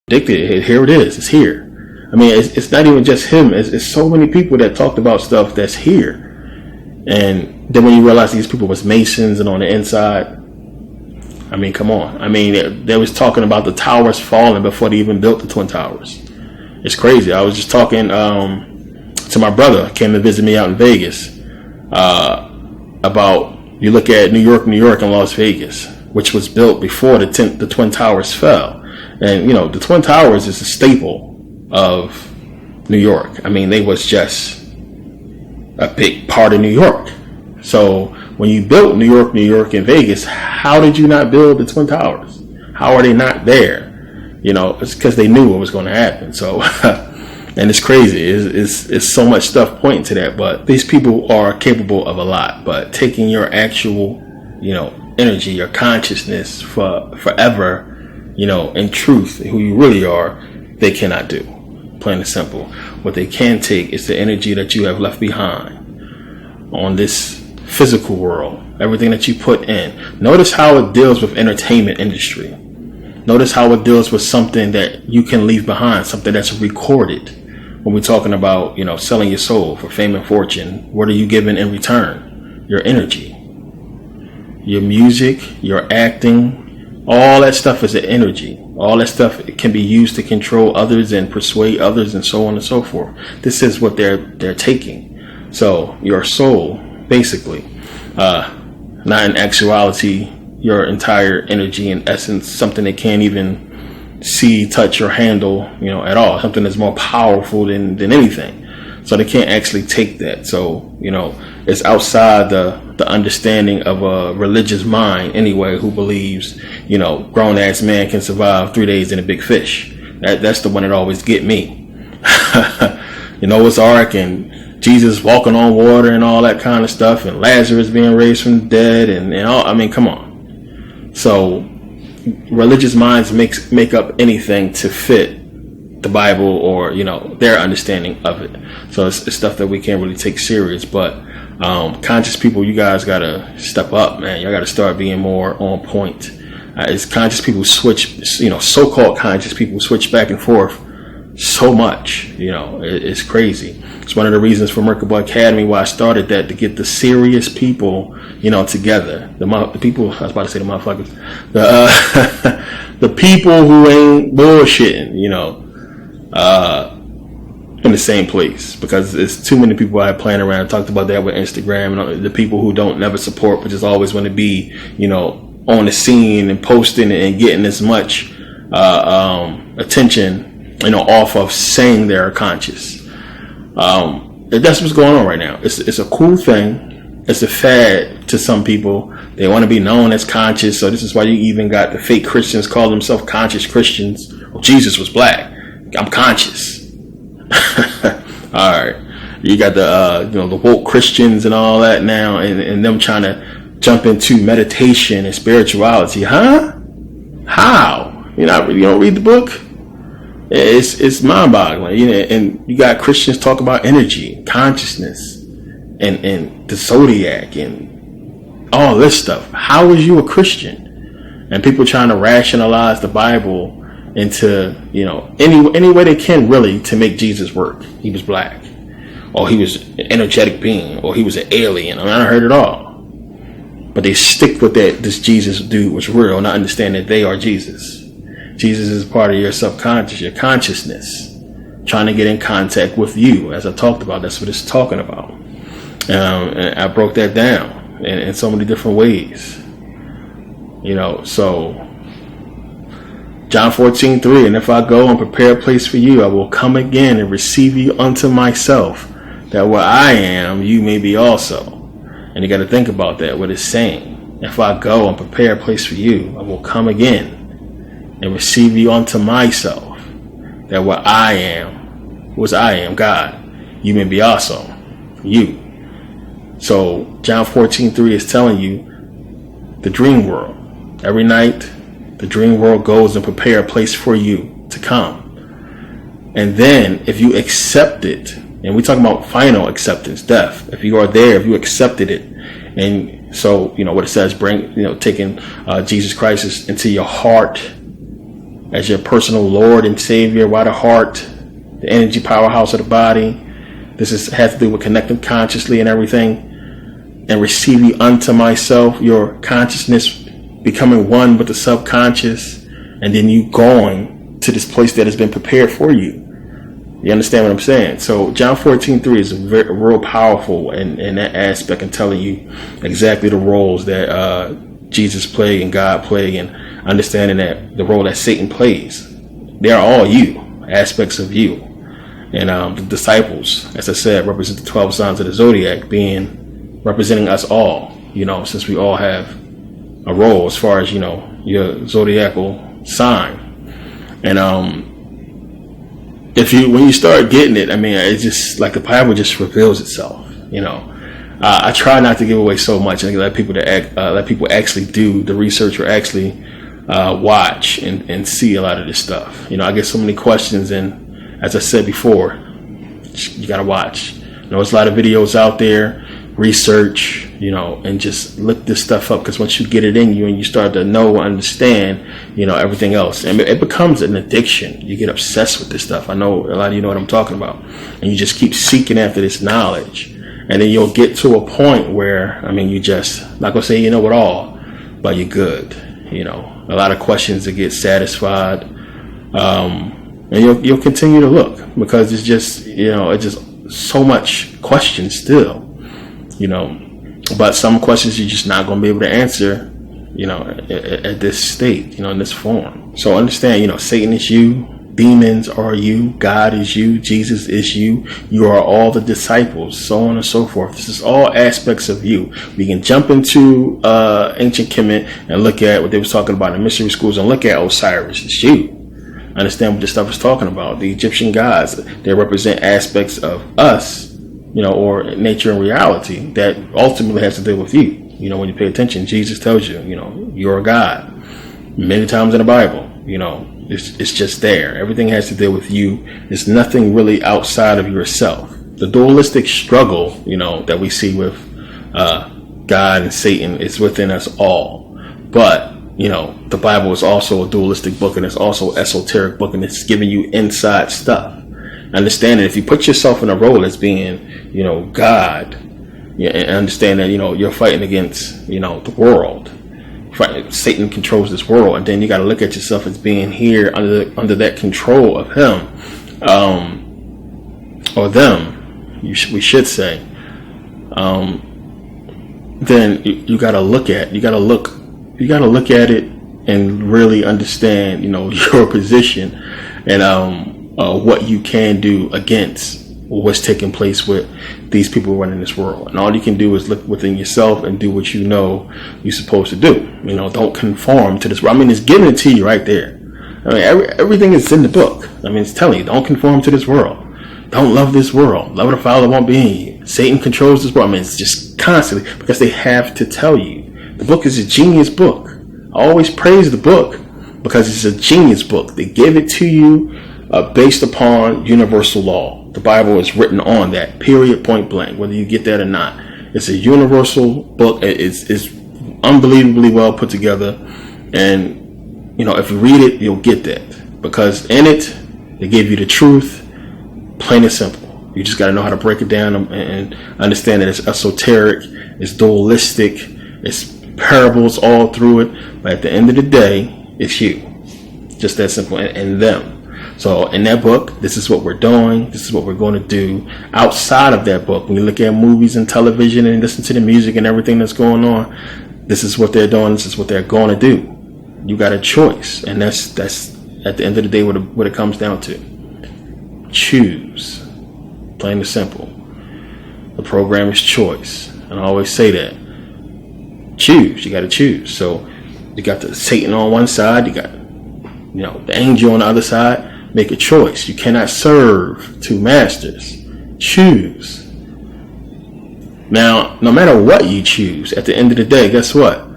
predicted. Here it is. It's here. I mean, it's not even just him. It's so many people that talked about stuff that's here. And then when you realize these people was Masons and on the inside, I mean, come on. I mean, they was talking about the towers falling before they even built the Twin Towers. It's crazy. I was just talking to my brother, came to visit me out in Vegas, about, you look at New York, and Las Vegas, which was built before the Twin Towers fell. And, you know, the Twin Towers is a staple of New York. I mean, they was just a big part of New York. So when you built New York, and Vegas, how did you not build the Twin Towers? How are they not there? You know, it's because they knew what was going to happen. So, and it's crazy. It's so much stuff pointing to that. But these people are capable of a lot. But taking your actual, you know, energy, your consciousness for forever, you know, in truth, who you really are, they cannot do. Plain and simple. What they can take is the energy that you have left behind on this physical world. Everything that you put in. Notice how it deals with entertainment industry. Notice how it deals with something that you can leave behind, something that's recorded. When we're talking about, you know, selling your soul for fame and fortune, what are you giving in return? Your energy, your music, your acting, all that stuff is an energy. All that stuff can be used to control others and persuade others and so on and so forth. This is what they're taking. So your soul, basically, not in actuality, your entire energy and essence, something they can't even see, touch, or handle, you know, at all. Something that's more powerful than anything. So they can't actually take that. So, you know, it's outside the understanding of a religious mind anyway, who believes, you know, grown ass man can survive 3 days in a big fish. That's the one that always get me. You know, it's Ark and Jesus walking on water and all that kind of stuff, and Lazarus being raised from the dead and all. I mean, come on. So religious minds make up anything to fit the Bible or, you know, their understanding of it. So it's stuff that we can't really take serious. But conscious people, you guys gotta step up, man. Y'all gotta start being more on point. As conscious people switch, you know, so-called conscious people switch back and forth so much, you know, it's crazy. It's one of the reasons for Merkabah Academy why I started that, to get the serious people, you know, together. The people, I was about to say the motherfuckers, the people who ain't bullshitting, you know, in the same place, because there's too many people out playing around. I talked about that with Instagram, and the people who don't never support, but just always want to be, you know, on the scene and posting and getting as much attention, you know, off of saying they're conscious. That's what's going on right now. It's a cool thing. It's a fad to some people. They want to be known as conscious. So this is why you even got the fake Christians call themselves conscious Christians. Oh, Jesus was black. I'm conscious. All right. You got the, you know, the woke Christians and all that now, and them trying to jump into meditation and spirituality. Huh? How? You don't read the book? It's mind-boggling. You know, and you got Christians talk about energy, consciousness, and the zodiac and all this stuff. How is you a Christian? And people trying to rationalize the Bible into, you know, any way they can, really, to make Jesus work. He was black, or he was an energetic being, or he was an alien. I mean, I heard it all. But they stick with that this Jesus dude was real, not understand that they are Jesus. Jesus is part of your subconscious, your consciousness, trying to get in contact with you. As I talked about, that's what it's talking about. And I broke that down in so many different ways. You know, so John 14:3, and if I go and prepare a place for you, I will come again and receive you unto myself, that where I am, you may be also. And you got to think about that, what it's saying. If I go and prepare a place for you, I will come again and receive you unto myself, that where I am, was I am, God, you may be also you. So John 14:3 is telling you the dream world. Every night, the dream world goes and prepare a place for you to come. And then if you accept it, and we're talking about final acceptance, death. If you are there, if you accepted it, and so, you know, what it says, taking Jesus Christ into your heart, as your personal Lord and Savior. Why the heart? The energy powerhouse of the body. Has to do with connecting consciously and everything. And receive you unto myself, your consciousness becoming one with the subconscious, and then you going to this place that has been prepared for you. You understand what I'm saying? So John 14:3 is real powerful in that aspect, and telling you exactly the roles that Jesus played and God played, and understanding that the role that Satan plays. They are all you, aspects of you. And the disciples, as I said, represent the 12 signs of the zodiac, representing us all, since we all have a role as far as, your zodiacal sign. And when you start getting it, it's just like the Bible just reveals itself. I try not to give away so much, and let people actually do the research, or actually watch and see a lot of this stuff. I get so many questions, and as I said before, you gotta watch. There's a lot of videos out there. Research, and just look this stuff up, because once you get it in you and you start to know and understand, everything else, and it becomes an addiction. You get obsessed with this stuff. I know a lot of you know what I'm talking about, and you just keep seeking after this knowledge, and then you'll get to a point where, you just, not gonna say you know it all, but you're good. A lot of questions that get satisfied, and you'll continue to look, because it's just, it's just so much questions still. But some questions you're just not going to be able to answer, at this state, in this form. So understand, Satan is you, demons are you, God is you, Jesus is you, you are all the disciples, so on and so forth. This is all aspects of you. We can jump into ancient Kemet and look at what they was talking about in mystery schools, and look at Osiris. It's you. Understand what this stuff is talking about. The Egyptian gods, they represent aspects of us, or nature and reality that ultimately has to deal with you. When you pay attention, Jesus tells you, you're a God. Many times in the Bible, it's just there. Everything has to deal with you. There's nothing really outside of yourself. The dualistic struggle, that we see with God and Satan is within us all. But, the Bible is also a dualistic book, and it's also an esoteric book, and it's giving you inside stuff. Understand that if you put yourself in a role as being, God, and understand that, you're fighting against, the world. Satan controls this world, and then you got to look at yourself as being here under that control of him, or them, we should say. Then you got to look at it and really understand, your position, and what you can do against what's taking place with these people running this world. And all you can do is look within yourself and do what you're supposed to do. Don't conform to this. It's giving it to you right there. Everything is in the book. It's telling you, don't conform to this world. Don't love this world. Love the Father won't be in you. Satan controls this world. It's just constantly, because they have to tell you. The book is a genius book. I always praise the book because it's a genius book. They give it to you based upon universal law. The Bible is written on that, period, point blank, whether you get that or not. It's a universal book. It's unbelievably well put together. And, if you read it, you'll get that. Because in it, they give you the truth, plain and simple. You just got to know how to break it down and understand that it's esoteric, it's dualistic, it's parables all through it. But at the end of the day, it's you. Just that simple, and them. So in that book, this is what we're doing. This is what we're going to do. Outside of that book, when you look at movies and television and listen to the music and everything that's going on, this is what they're doing. This is what they're going to do. You got a choice. And that's at the end of the day what it comes down to. Choose. Plain and simple. The program is choice. And I always say that. Choose. You got to choose. So you got the Satan on one side. You got, the angel on the other side. Make a choice. You cannot serve two masters. Choose. Now, no matter what you choose, at the end of the day, guess what?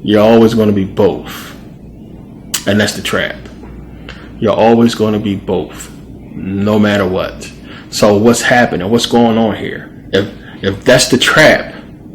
You're always going to be both. And that's the trap. You're always going to be both, no matter what. So what's happening? What's going on here? If that's the trap,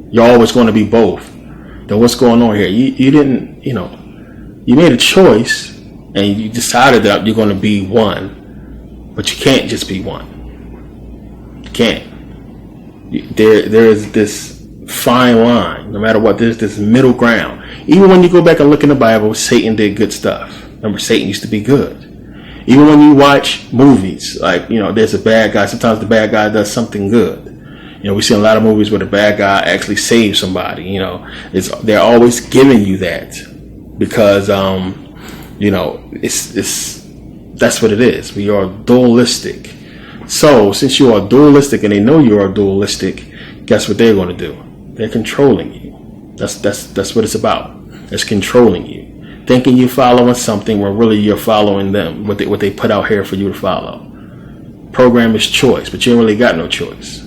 you're always going to be both. Then what's going on here? You didn't, you made a choice, and you decided that you're going to be one, but you can't just be one. You can't. There is this fine line. No matter what, there's this middle ground. Even when you go back and look in the Bible, Satan did good stuff. Remember, Satan used to be good. Even when you watch movies, like, there's a bad guy. Sometimes the bad guy does something good. We see a lot of movies where the bad guy actually saves somebody. They're always giving you that because, it's that's what it is. We are dualistic. So since you are dualistic and they know you are dualistic, guess what they're going to do? They're controlling you. That's what it's about. It's controlling you, thinking you're following something when really you're following them. What they put out here for you to follow. Program is choice, but you ain't really got no choice.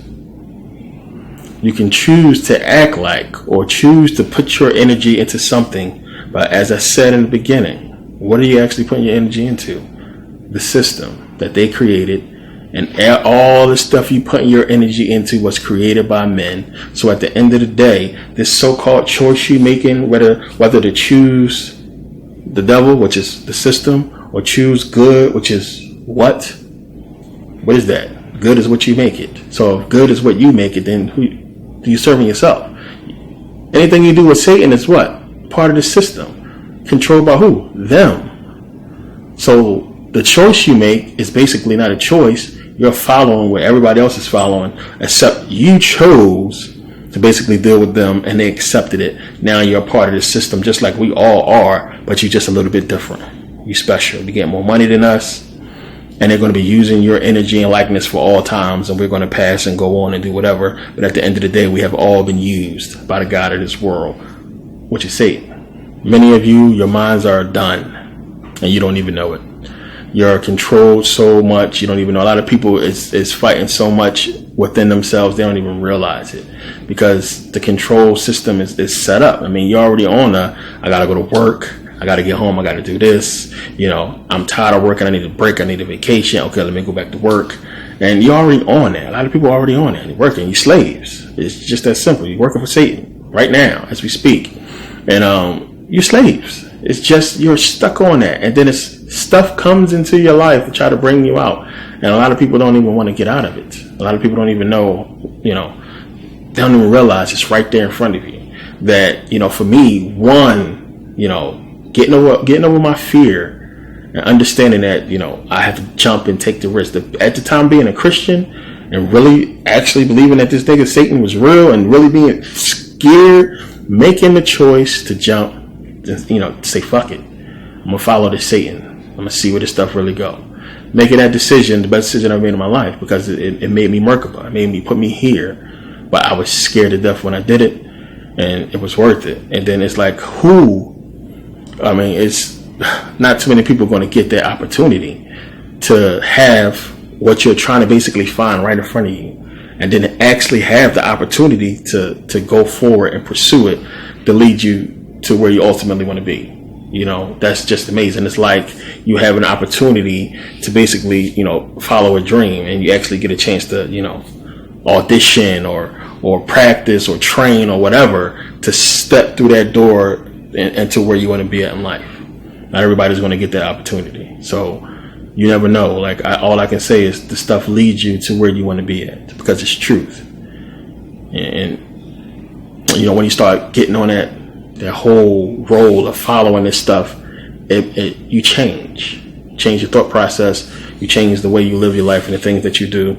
You can choose to act like or choose to put your energy into something, but as I said in the beginning, what are you actually putting your energy into? The system that they created. And all the stuff you put your energy into was created by men. So at the end of the day, this so-called choice you're making, whether to choose the devil, which is the system, or choose good, which is what? What is that? Good is what you make it. So if good is what you make it, then who you're serving yourself? Anything you do with Satan is what? Part of the system. Controlled by who? Them. So the choice you make is basically not a choice. You're following what everybody else is following, except you chose to basically deal with them and they accepted it. Now you're a part of the system just like we all are, but you're just a little bit different. You're special. You get more money than us, and they're going to be using your energy and likeness for all times, and we're going to pass and go on and do whatever. But at the end of the day, we have all been used by the God of this world, which is Satan. Many of you, your minds are done, and you don't even know it. You're controlled so much, you don't even know. A lot of people is fighting so much within themselves, they don't even realize it. Because the control system is set up. I mean, you're already on I got to go to work. I got to get home. I got to do this. I'm tired of working. I need a break. I need a vacation. Okay, let me go back to work. And you're already on that. A lot of people are already on that. You're working. You're slaves. It's just that simple. You're working for Satan right now as we speak. And you're slaves. It's just you're stuck on that. And then stuff comes into your life to try to bring you out. And a lot of people don't even want to get out of it. A lot of people don't even know, they don't even realize it's right there in front of you. That, for me, getting over my fear and understanding that, I have to jump and take the risk. At the time being a Christian and really actually believing that this nigga Satan was real and really being scared, making the choice to jump, say fuck it. I'm going to follow this Satan. I'm going to see where this stuff really go. Making that decision, the best decision I've made in my life, because it made me Merkabah. It made me put me here. But I was scared to death when I did it, and it was worth it. And then it's like, it's not too many people going to get that opportunity to have what you're trying to basically find right in front of you. And then actually have the opportunity to go forward and pursue it to lead you to where you ultimately want to be. That's just amazing. It's like you have an opportunity to basically, follow a dream, and you actually get a chance to, audition or practice or train or whatever to step through that door into where you want to be at in life. Not everybody's going to get that opportunity. So you never know. All I can say is the stuff leads you to where you want to be at because it's truth. And when you start getting on that whole role of following this stuff, you change your thought process, you change the way you live your life and the things that you do,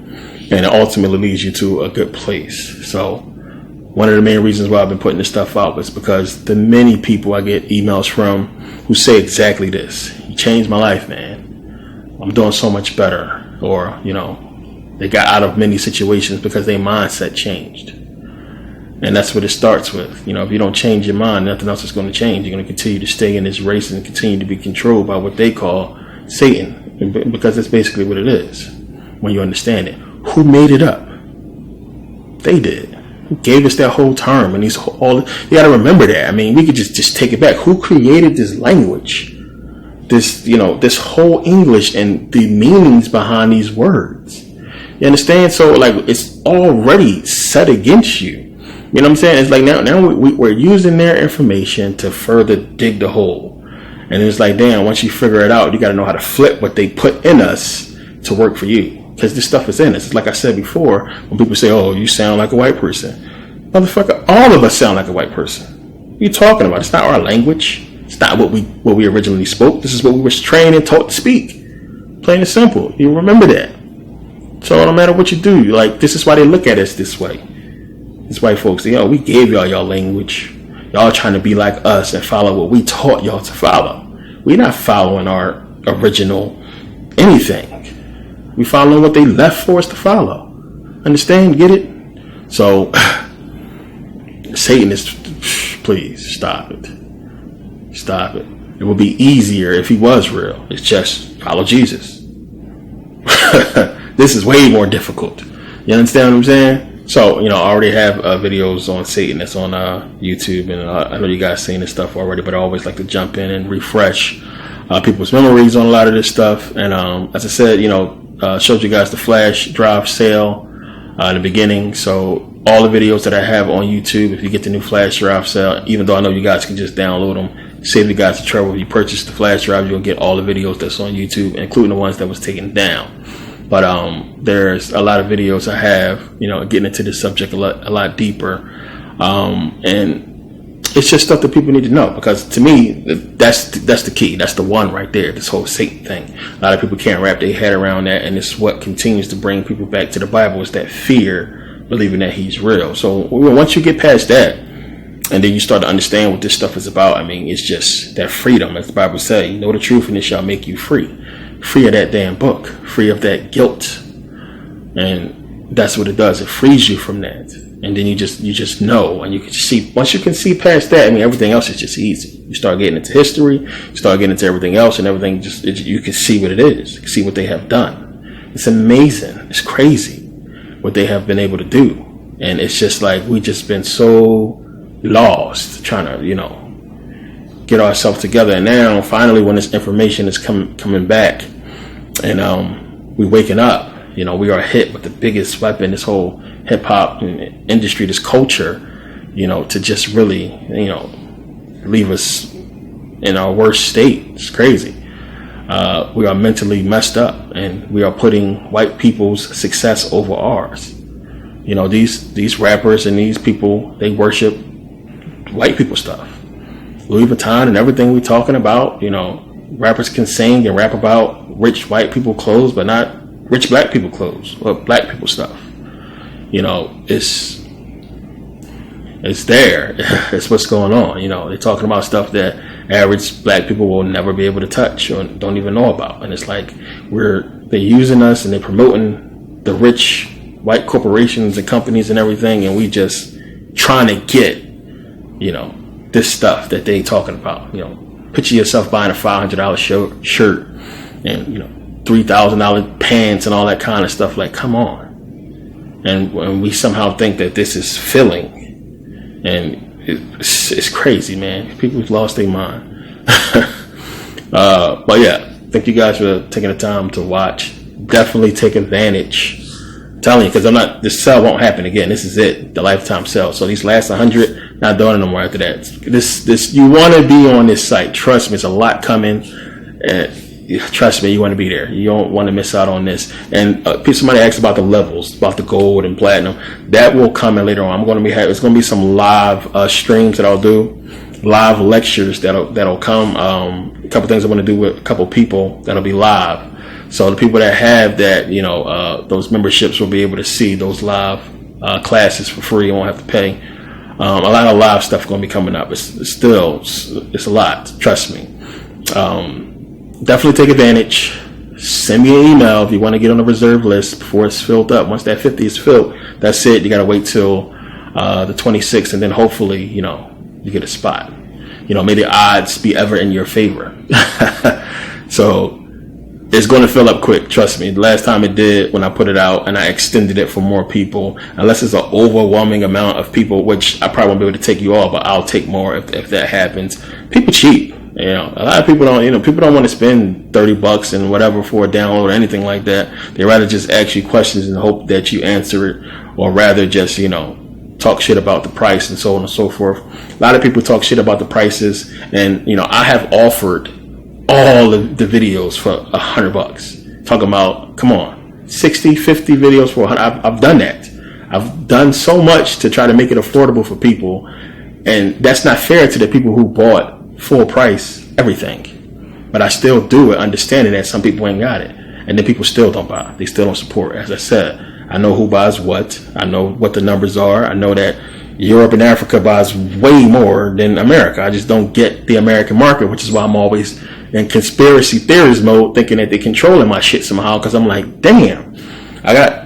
and it ultimately leads you to a good place. So one of the main reasons why I've been putting this stuff out is because the many people I get emails from who say exactly this: you changed my life, man. I'm doing so much better. Or they got out of many situations because their mindset changed. And that's what it starts with. If you don't change your mind, nothing else is going to change. You're going to continue to stay in this race and continue to be controlled by what they call Satan, because that's basically what it is when you understand it. Who made it up? They did. Who gave us that whole term? And you got to remember that. I mean, we could just take it back. Who created this language? This whole English and the meanings behind these words. You understand? So it's already set against you. You know what I'm saying? It's like now we're using their information to further dig the hole. And it's like, damn, once you figure it out, you got to know how to flip what they put in us to work for you. Because this stuff is in us. It's like I said before, when people say, oh, you sound like a white person. Motherfucker, all of us sound like a white person. What are you talking about? It's not our language. It's not what we originally spoke. This is what we were trained and taught to speak. Plain and simple. You remember that. So no matter what you do, like, this is why they look at us this way. These white folks, we gave y'all language. Y'all trying to be like us and follow what we taught y'all to follow. We're not following our original anything. We following what they left for us to follow. Understand? Get it? So, Satan is, please, stop it. Stop it. It would be easier if he was real. It's just follow Jesus. This is way more difficult. You understand what I'm saying? So, I already have videos on Satan that's on YouTube, and I know you guys seen this stuff already, but I always like to jump in and refresh people's memories on a lot of this stuff. And as I said, showed you guys the flash drive sale in the beginning. So all the videos that I have on YouTube, if you get the new flash drive sale, even though I know you guys can just download them, save you guys the trouble. If you purchase the flash drive, you'll get all the videos that's on YouTube, including the ones that was taken down. But there's a lot of videos I have, getting into this subject a lot deeper. And it's just stuff that people need to know, because to me, that's the key. That's the one right there, this whole Satan thing. A lot of people can't wrap their head around that, and it's what continues to bring people back to the Bible, is that fear, believing that he's real. So once you get past that, and then you start to understand what this stuff is about, it's just that freedom, as the Bible says, know the truth and it shall make you free. Free of that damn book, free of that guilt. And that's what it does. It frees you from that. And then you just know, and you can see, once you can see past that, everything else is just easy. You start getting into history, you start getting into everything else, and everything you can see what it is. You can see what they have done. It's amazing. It's crazy what they have been able to do. And it's just like, we just been so lost trying to, get ourselves together. And now, finally, when this information is coming back, and we waking up, we are hit with the biggest weapon, this whole hip hop industry, this culture, to just really, leave us in our worst state. It's crazy. We are mentally messed up, and we are putting white people's success over ours. These rappers and these people, they worship white people stuff. Louis Vuitton and everything we're talking about, rappers can sing and rap about rich white people clothes, but not rich black people clothes or black people stuff. It's there. It's what's going on. They're talking about stuff that average black people will never be able to touch or don't even know about. And it's like they're using us, and they're promoting the rich white corporations and companies and everything, and we just trying to get, this stuff that they talking about. Picture yourself buying a $500 shirt and $3,000 pants and all that kind of stuff. Like, come on. And when we somehow think that this is filling, and it's crazy, man. People's lost their mind. But yeah, thank you guys for taking the time to watch. Definitely take advantage. I'm telling you, because this sale won't happen again. This is it, the lifetime sale. So these last 100, not doing it no more after that. This you want to be on this site. Trust me, it's a lot coming. Trust me, you want to be there. You don't want to miss out on this. And somebody asked about the levels, about the gold and platinum. That will come in later on. It's going to be some live streams that I'll do, live lectures that'll come. A couple things I'm going to do with a couple people that'll be live. So the people that have that, those memberships will be able to see those live classes for free. You won't have to pay. A lot of live stuff going to be coming up. It's a lot. Trust me. Definitely take advantage. Send me an email if you want to get on the reserve list before it's filled up. Once that 50 is filled, that's it. You got to wait till the 26th, and then hopefully, you get a spot. May the odds be ever in your favor. So it's going to fill up quick. Trust me. The last time it did, when I put it out and I extended it for more people, unless it's an overwhelming amount of people, which I probably won't be able to take you all, but I'll take more if that happens. People cheat. A lot of people don't, people don't want to spend $30 and whatever for a download or anything like that. They rather just ask you questions and hope that you answer it, or rather just, talk shit about the price and so on and so forth. A lot of people talk shit about the prices, and I have offered all of the videos for $100. Talking about, come on, 60, 50 videos for $100. I've done that. I've done so much to try to make it affordable for people, and that's not fair to the people who bought full price everything. But I still do it, understanding that some people ain't got it, and then people still don't buy. They still don't support. As I said, I know who buys what. I know what the numbers are. I know that Europe and Africa buys way more than America. I just don't get the American market, which is why I'm always in conspiracy theories mode, thinking that they're controlling my shit somehow. Because I'm like, damn, I got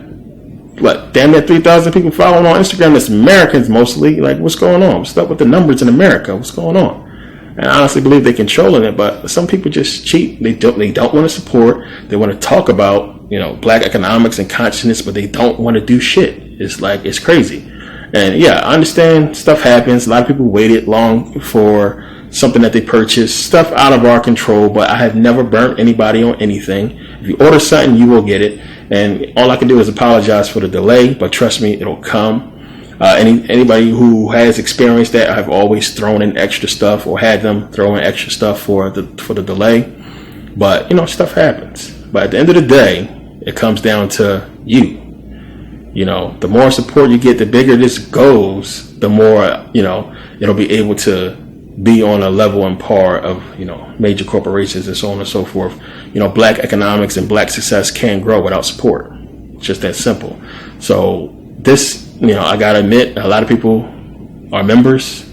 damn near 3,000 people following on Instagram. That's Americans mostly. Like, what's going on? What's up with the numbers in America? What's going on? And I honestly believe they're controlling it, but some people just cheat. They don't want to support. They want to talk about black economics and consciousness, but they don't want to do shit. It's like, it's crazy. And yeah, I understand stuff happens. A lot of people waited long for something that they purchased, stuff out of our control, but I have never burnt anybody on anything. If you order something, you will get it. And all I can do is apologize for the delay, but trust me, it'll come. Anybody who has experienced that, I've always thrown in extra stuff or had them throw in extra stuff for the delay. But stuff happens. But at the end of the day, it comes down to you. The more support you get, the bigger this goes, the more it'll be able to be on a level and par of major corporations and so on and so forth. Black economics and black success can grow without support. It's just that simple. So this, I gotta admit, a lot of people are members.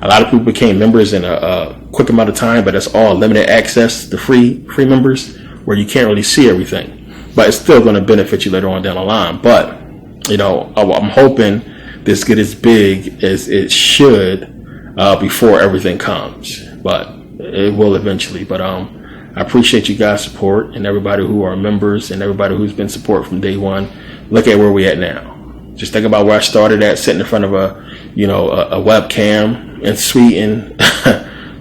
A lot of people became members in a quick amount of time, but it's all limited access, the free members, where you can't really see everything. But it's still going to benefit you later on down the line. But I'm hoping this get as big as it should before everything comes. But it will eventually. But I appreciate you guys' support, and everybody who are members and everybody who's been support from day one. Look at where we at now. Just think about where I started at, sitting in front of a webcam and sweet and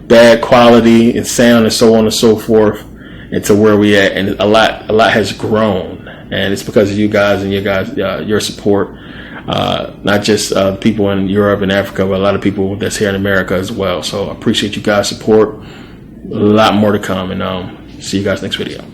bad quality and sound and so on and so forth, and to where we at. And a lot has grown, and it's because of you guys and your support. Not just people in Europe and Africa, but a lot of people that's here in America as well. So I appreciate you guys' support. A lot more to come, and see you guys next video.